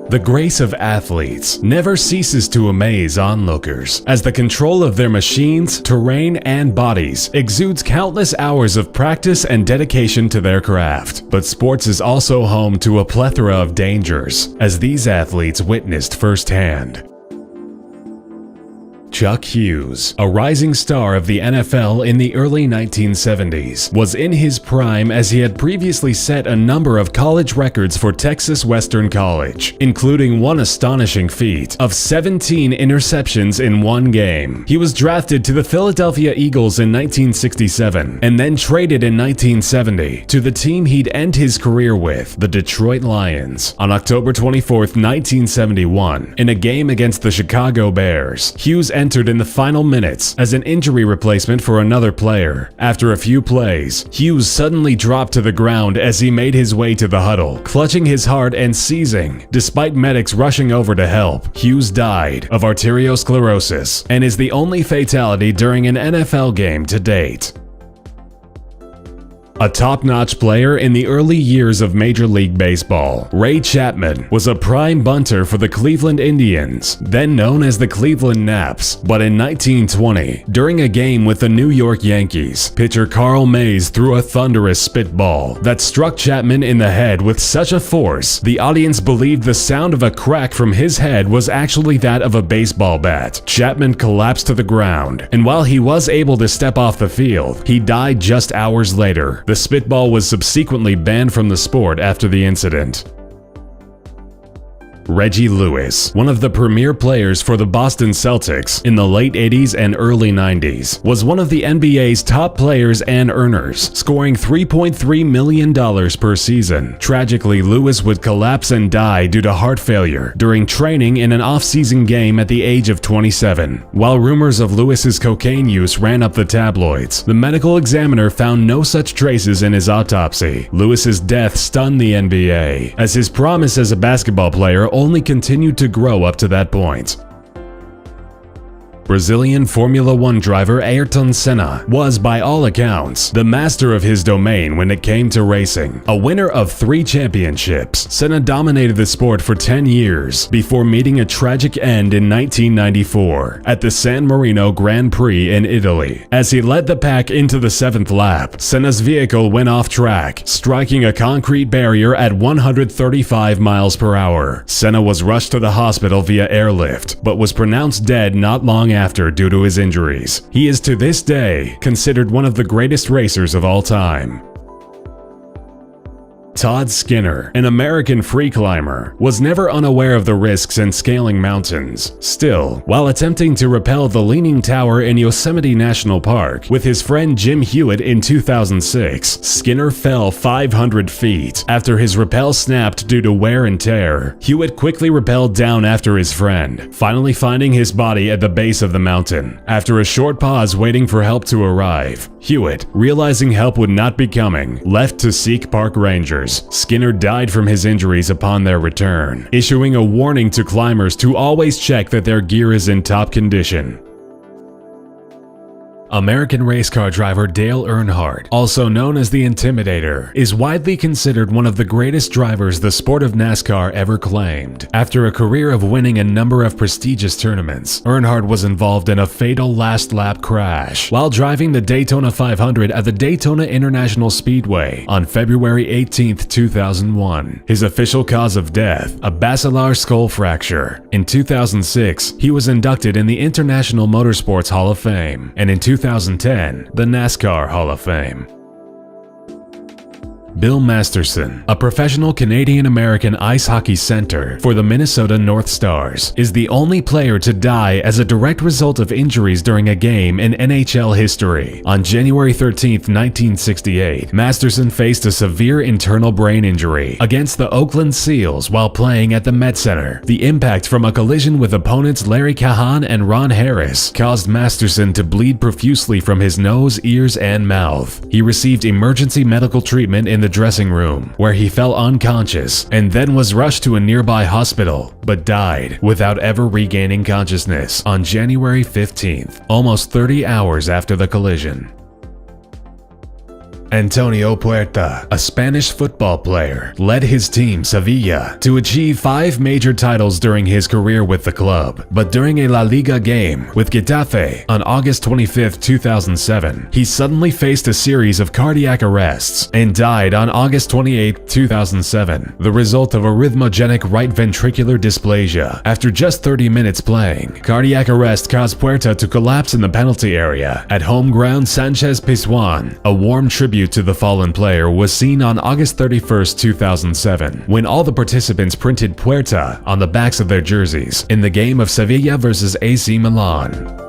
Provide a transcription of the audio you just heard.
The grace of athletes never ceases to amaze onlookers, as the control of their machines, terrain, and bodies exudes countless hours of practice and dedication to their craft. But sports is also home to a plethora of dangers, as these athletes witnessed firsthand. Chuck Hughes, a rising star of the NFL in the early 1970s, was in his prime as he had previously set a number of college records for Texas Western College, including one astonishing feat of 17 interceptions in one game. He was drafted to the Philadelphia Eagles in 1967 and then traded in 1970 to the team he'd end his career with, the Detroit Lions. On October 24, 1971, in a game against the Chicago Bears, Hughes entered in the final minutes as an injury replacement for another player. After a few plays, Hughes suddenly dropped to the ground as he made his way to the huddle, clutching his heart and seizing. Despite medics rushing over to help, Hughes died of arteriosclerosis and is the only fatality during an NFL game to date. A top-notch player in the early years of Major League Baseball, Ray Chapman was a prime bunter for the Cleveland Indians, then known as the Cleveland Naps. But in 1920, during a game with the New York Yankees, pitcher Carl Mays threw a thunderous spitball that struck Chapman in the head with such a force, the audience believed the sound of a crack from his head was actually that of a baseball bat. Chapman collapsed to the ground, and while he was able to step off the field, he died just hours later. The spitball was subsequently banned from the sport after the incident. Reggie Lewis, one of the premier players for the Boston Celtics in the late 80s and early 90s, was one of the NBA's top players and earners, scoring $3.3 million per season. Tragically, Lewis would collapse and die due to heart failure during training in an off-season game at the age of 27. While rumors of Lewis's cocaine use ran up the tabloids, the medical examiner found no such traces in his autopsy. Lewis's death stunned the NBA, as his promise as a basketball player only continued to grow up to that point. Brazilian Formula One driver Ayrton Senna was, by all accounts, the master of his domain when it came to racing. A winner of 3 championships, Senna dominated the sport for 10 years before meeting a tragic end in 1994 at the San Marino Grand Prix in Italy. As he led the pack into the 7th lap, Senna's vehicle went off track, striking a concrete barrier at 135 miles per hour. Senna was rushed to the hospital via airlift, but was pronounced dead not long after due to his injuries. He is to this day considered one of the greatest racers of all time. Todd Skinner, an American free climber, was never unaware of the risks in scaling mountains. Still, while attempting to rappel the Leaning Tower in Yosemite National Park with his friend Jim Hewitt in 2006, Skinner fell 500 feet. After his rappel snapped due to wear and tear, Hewitt quickly rappelled down after his friend, finally finding his body at the base of the mountain. After a short pause waiting for help to arrive, Hewitt, realizing help would not be coming, left to seek park rangers. Skinner died from his injuries upon their return, issuing a warning to climbers to always check that their gear is in top condition. American race car driver Dale Earnhardt, also known as the Intimidator, is widely considered one of the greatest drivers the sport of NASCAR ever claimed. After a career of winning a number of prestigious tournaments, Earnhardt was involved in a fatal last-lap crash while driving the Daytona 500 at the Daytona International Speedway on February 18, 2001. His official cause of death, a basilar skull fracture. In 2006, he was inducted in the International Motorsports Hall of Fame, and in 2010, the NASCAR Hall of Fame. Bill Masterson, a professional Canadian-American ice hockey center for the Minnesota North Stars, is the only player to die as a direct result of injuries during a game in NHL history. On January 13, 1968, Masterson faced a severe internal brain injury against the Oakland Seals while playing at the Met Center. The impact from a collision with opponents Larry Cahan and Ron Harris caused Masterson to bleed profusely from his nose, ears, and mouth. He received emergency medical treatment in the dressing room, where he fell unconscious and then was rushed to a nearby hospital, but died without ever regaining consciousness on January 15th, almost 30 hours after the collision. Antonio Puerta, a Spanish football player, led his team Sevilla to achieve 5 major titles during his career with the club, but during a La Liga game with Getafe on August 25, 2007, he suddenly faced a series of cardiac arrests and died on August 28, 2007, the result of arrhythmogenic right ventricular dysplasia. After just 30 minutes playing, cardiac arrest caused Puerta to collapse in the penalty area at home ground Sanchez Pizjuan. A warm tribute to the fallen player was seen on August 31, 2007, when all the participants printed Puerta on the backs of their jerseys in the game of Sevilla versus AC Milan.